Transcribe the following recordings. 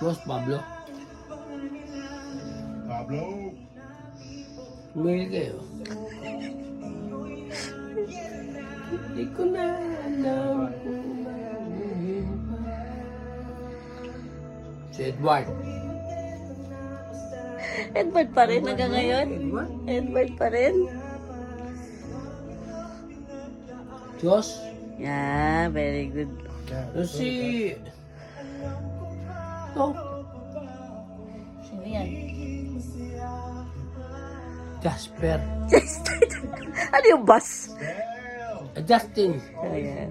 Boss Pablo. Pablo. Umili kayo. Hindi ko na alam kung mabuhin pa. Si Edward. Edward pa rin hanggang ngayon? Edward? Edward pa rin? Diyos. Yeah, very good. Yung si... Oh, Sino yan? Jasper. Ano yung bus? Justin. Ayan.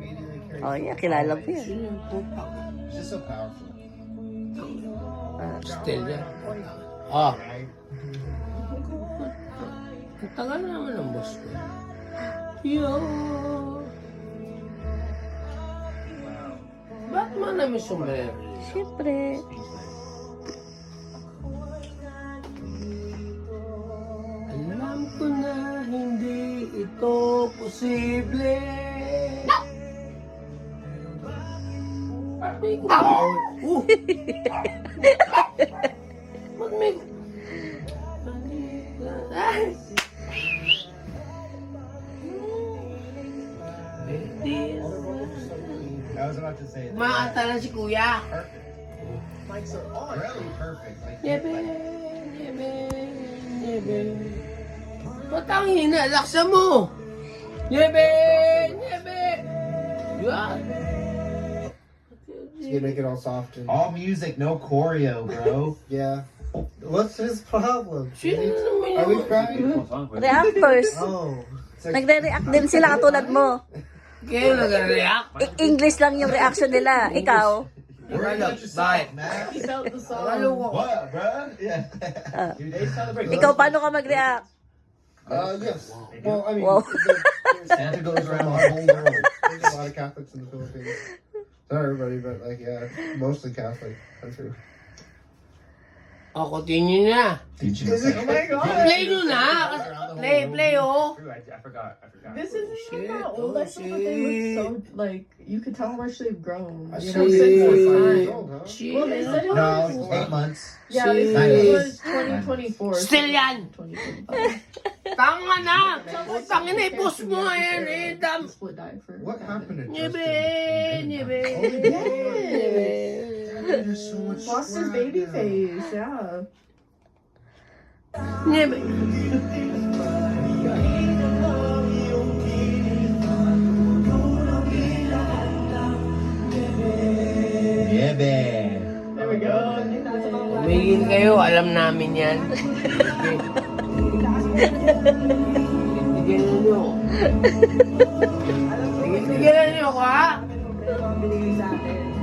Oh, yeah, kilala ko yan. Sino yung pupak? She's so powerful. Still yan. Ah. Ang tagal naman ng boss ko. Yo. Ba't man namin sombrero? Siyempre. Alam ko na hindi ito posible. Ba't may kumakaw? Ba't may... Ay! I was about to say that. Maata na si Kuya. Mics are on. Really perfect. Like, Niebe, niebe. Ba't ang hina? Laksa mo! Niebe! Yan! You make it all soft and all music, no choreo, bro. yeah. What's his problem? Sino naman Are we yun? crying? Reactors. Oh. It's like, Nagre-react din sila katulad mo. Kayo nag-react? English lang yung reaction nila. Ikaw? Tagalog. Bakit? Tagalog ko. What, bro? Yeah. Dude, they celebrate. Ikaw, paano ka mag-react? yes. Well, I mean, Wow. Santa goes around the whole world. there's a lot of Catholics in the Philippines. Not everybody, but like, yeah, mostly Catholic country. O, continue na. Oh my Play nyo na. Play, oh. I forgot. This isn't Shit, even that old. I thought that they look so like you could tell how much they've grown. I You know, know, see. since this years time. old, huh? Shit. Well, they said it No, was. it's 8 months. Yeah, they Shit. said it was 2024. Still yan. 2025. Tanga na. Utang ina, i-post mo. Ayan, eh. Dam. Split diaper. What happened to Niebe, Justin? niebe. Yes. There's so much Lost his swag baby now. face. Yeah. Niebe. Yeah, man. There we go. Umigil kayo, alam namin yan. Tigilan nyo. Tigilan nyo ako, ha?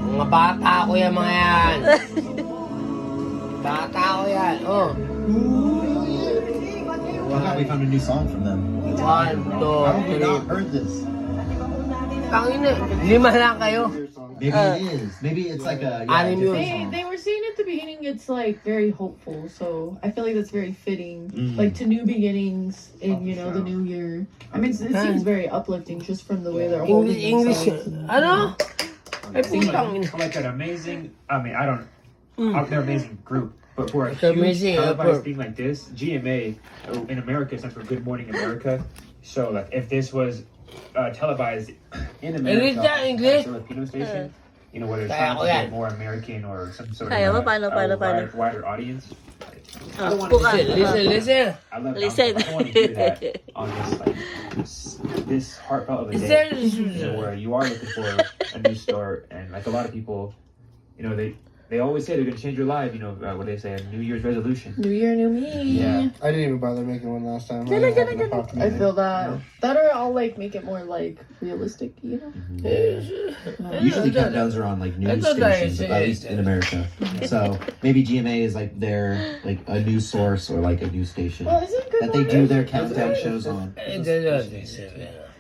Mga bata ko yan, mga yan. Bata ko yan, oh. Well, how we found a new song from them. 1, 2, How have we 3. not heard this? Tangina, 5 lang kayo. Maybe it is. Maybe it's like a Anim yun. different They song. were saying at the beginning it's like very hopeful, so I feel like that's very fitting, Mm. like to new beginnings in the new year. I mean, it seems very uplifting just from the way they're holding English, themselves. ano? Ay, Seems putang ina. like an amazing. I mean, I don't. They're an amazing group, but for a It's huge amazing, televised for- thing like this, GMA in America stands for Good Morning America. So, like, if this was televised in America, English? on a Filipino station, you know, whether it's Kaya trying ko to yan. get more American or some sort Kaya mo, of paano? wider audience. I don't want Buka. Listen. I love. Listen. I don't want to hear that on this like this heartfelt of a day. You know, where you are looking for a new start, and like a lot of people, you know, they always say they're gonna change your life. You know, what they say, a New Year's resolution. New year, new me. Yeah. I didn't even bother making one last time. Gonna, I didn't have enough I optimism. feel that. That or I'll like make it more like realistic, you know? Usually countdowns are on like news Ito dahil stations, si- at least in America. So maybe GMA is like their like a news source or like a news station Well, isn't good that they morning? do their countdown shows on.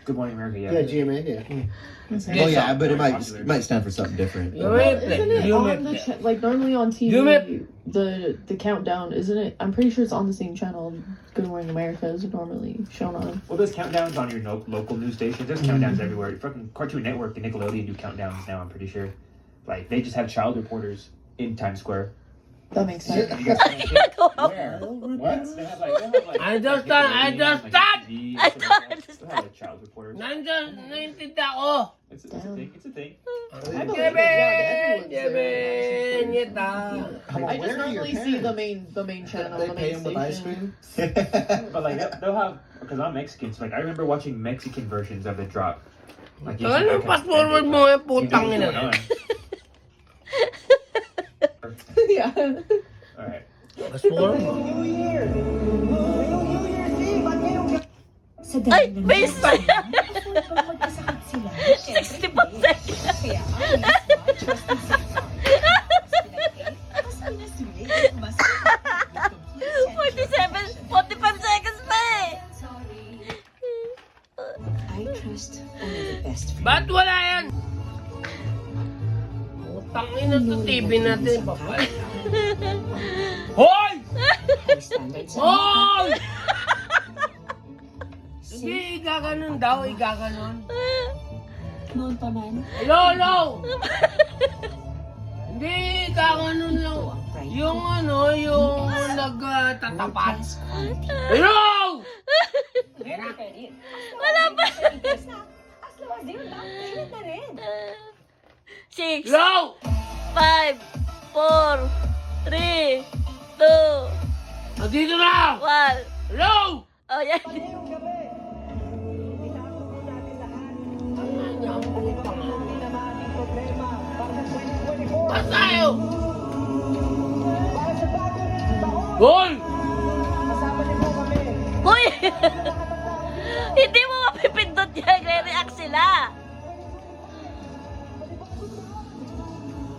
Good Morning America. Yeah, GMA, yeah. Oh yeah, but it might stand for something different. You Well, may isn't it play. You may on the play. like normally on TV You may- the countdown, isn't it? I'm pretty sure it's on the same channel Good Morning America is normally shown on. Well, there's countdowns on your local news stations. There's countdowns everywhere. Fucking Cartoon Network and Nickelodeon do countdowns now. I'm pretty sure. Like they just have child reporters in Times Square That makes sense. You guys seen that shit? Where? What? They have like I understand, I understand. TV, I stuff don't like that. They have like child reporters. Nandyan, naintinda ko. It's a thing. It's a thing. Jeben! Jeben! Ngita. I just normally see the main channel, They the pay main him with ice station. cream. But like they'll have, because I'm Mexican, so like I remember watching Mexican versions of the drop. Like you see, Ano like, fast forward mo eh, you know putang what's ina. going on. Yeah. Alright. Fast forward mo. Ay, base na yan. 60%. 45 seconds pa eh. I trust only the best for Ba't wala yan? Putang ina to, TV natin. Papay. Hoy! your standards. Hoy! Hindi, igaganon daw, igaganon. Noon pa man, Lolo! Hindi, igaganon lang. Yung ano, yung nagtatapat. Hello! Wala pa. 6, Hello! 5, 4, 3, 2, Nandito na! 1. Hello! Oh, yan. Ba't tayo? Hoy! Uy! Hindi mo mapipindot yan. Nagre-react sila.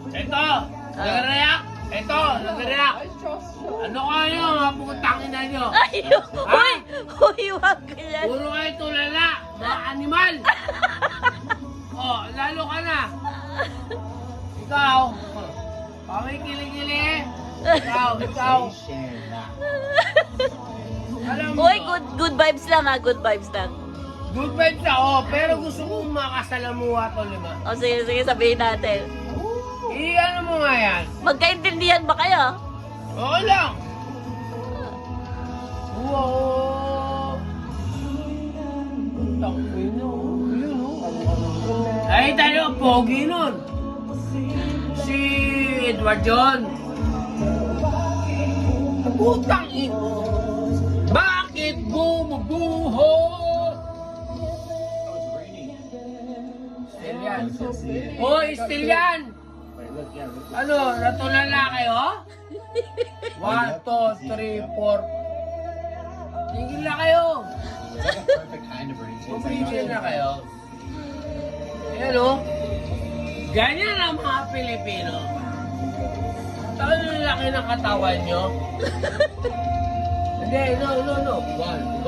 Ito! Nag-react! Ito! Nag-react! Ano kayo? Mga putang ina nyo? Ay! Uy! Uy! Huwag ka yan. Puro kayo tulala! Mga animal! Oh, lalo ka na! Ikaw! Pamikili-kili! Ikaw! Alam mo, Uy! Good vibes lang ha. Good vibes lang. good vibes ako, pero gusto kong makasalamuha to, lima. O sige, sige. Sabihin natin. Ano mo nga yan? Magkaintindihan ba kayo? Okay lang! Wow! Tangin na, yun o. Ay, tayo, pogi nun. Si Edward John. Putang ina. Bakit bumubuhos? Still yan. Hoy, still yan. Ano, natulala kayo? 1, 2, 3, 4. Tigil na kayo. Perfect kind of brain. Tigil na kayo. Ayan o. Ganyan ang mga Pilipino. Taon yung laki ng katawan nyo. Hindi, no. 1, 2.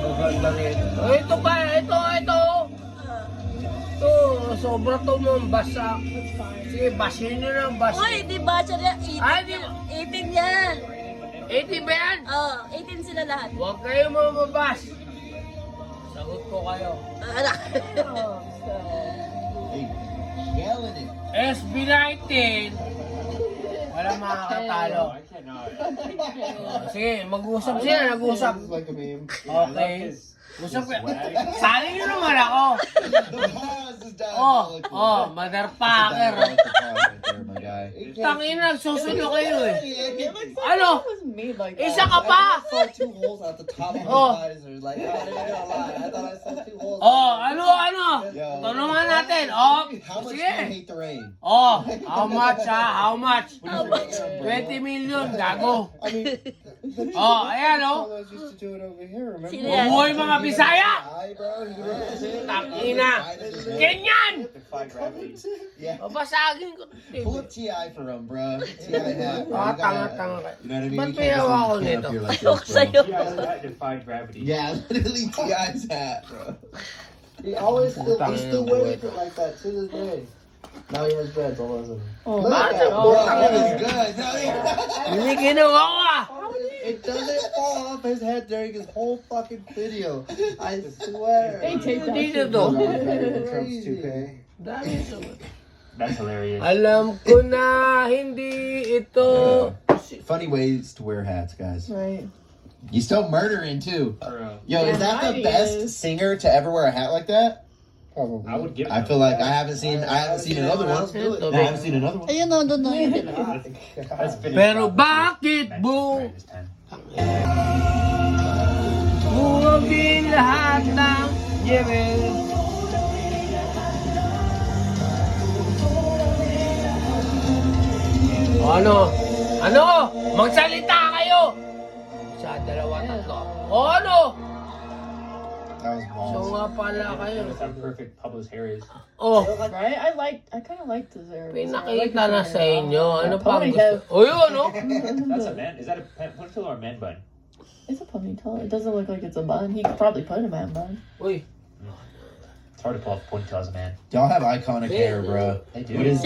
Maganda rin. Ito pa, ito. Ito, sobra to mong basak. Sige, basin nyo ng basin. Uy! Di ba siya yan? Ay, di 18 yan. 80 ba yan? Oh, 18 sila lahat. Huwag kayo mamabas. Sagot ko kayo. Hey, yelling it. SB19. Walang makakatalo. I cannot. Sige, mag-usap sila, nag-usap. This is like a meme. Okay. Usap ka. Sali nyo naman ako. The pause is diabolical. Motherfucker. That's the pause right there, my guy. Tangin na, nagsusulo kayo eh. I Ano? Made like that. Isa ka pa! saw 2 holes at the top of Oh. the visor. Like, I'm not gonna lie. I thought I saw 2 holes. Ano? Tulungan natin. How much do you Sige. hate the rain? How much ha? How much? 20 million, gago. I mean, Ayan fellows used to do it over here. Remember? Sino yan? Buhay mga Bisaya! Hi, bro. You remember this? Tangina! Ganyan! Defy gravity. Yeah. Babasagin ko. Pull up TI for him, bro. TI hat. bro. You gotta- Tanga ka. You know what I mean? Ba't You may can't hawa just ako stand nito? up here like Ayoko this, sa'yo. bro. Yeah, that defied gravity. Yeah, literally TI's hat, bro. He always still, Putang he still ina, wears it like that to this day. Now he has dreads all of a sudden. Oh, Look at that, Bro, bro. he was good. No, Hindi ginawa ko ah! It doesn't fall off his head during his whole fucking video. I swear. They taped that Dito shit. to. Trump's toupee. Dami ito. That's hilarious. Alam ko na hindi ito. Funny ways to wear hats, guys. Right. You still murdering too. For real. Yo, is that the He best is. singer to ever wear a hat like that? Probably. I would give it. I feel like I haven't seen another one. Ito, I haven't seen another one. Ayun o, doon o. Let's finish Pero off. bakit, Next Boo? round is 10. Bumagin lahat ng Jebel. O, ano? Ano? Magsalita kayo! Sa dalawa, tatlo. O ano? That was So balls. nga pala kayo. Notice how perfect Pablo's hair is. Oh, Right? I kind of like this area. pinakita na sa inyo. Ano pa ang Ponytail. gusto? O yun, no? That's a man. Is that a ponytail or a man bun? It's a ponytail. It doesn't look like it's a bun. He could probably put a man bun. Uy, It's hard to pull off a ponytail as a man. Y'all have iconic hair, bro. They do. What is